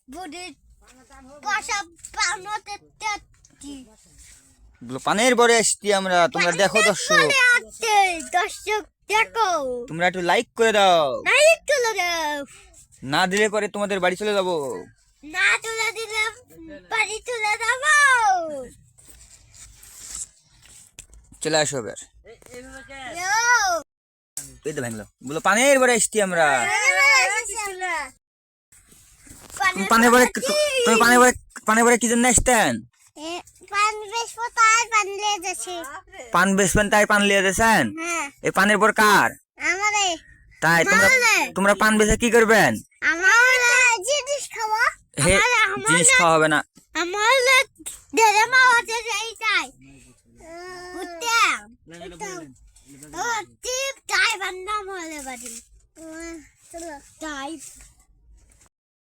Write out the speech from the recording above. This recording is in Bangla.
বুড়ি পাশা পানোতে তেতি পানের পরে আসছি আমরা, তোমরা দেখো দর্শক, দর্শক দেখো, তোমরা একটু লাইক করে দাও, লাইক তুলে দাও, না দিলে পরে তোমাদের বাড়ি চলে যাবো। না তুলে দিলে বাড়ি তুলে যাবো। চলে আসো এবার, এই তো ভাঙলো, বলো পানের পরে আসছি আমরা। তুমি পানের পরে কি জন্য আসতেন? পান বেচবেন তাই পান লিয়ে যাচ্ছেন? এই পানের পর কার? তাই তোমরা পান বেচে কি করবেন? জিনিস খাওয়া, হে, জিনিস খাওয়া হবে না। আমার দেরে মা হচ্ছে এইটাই বুঝতে ও টিপ টাই বান্দা মলে বাড়ি চলো টাই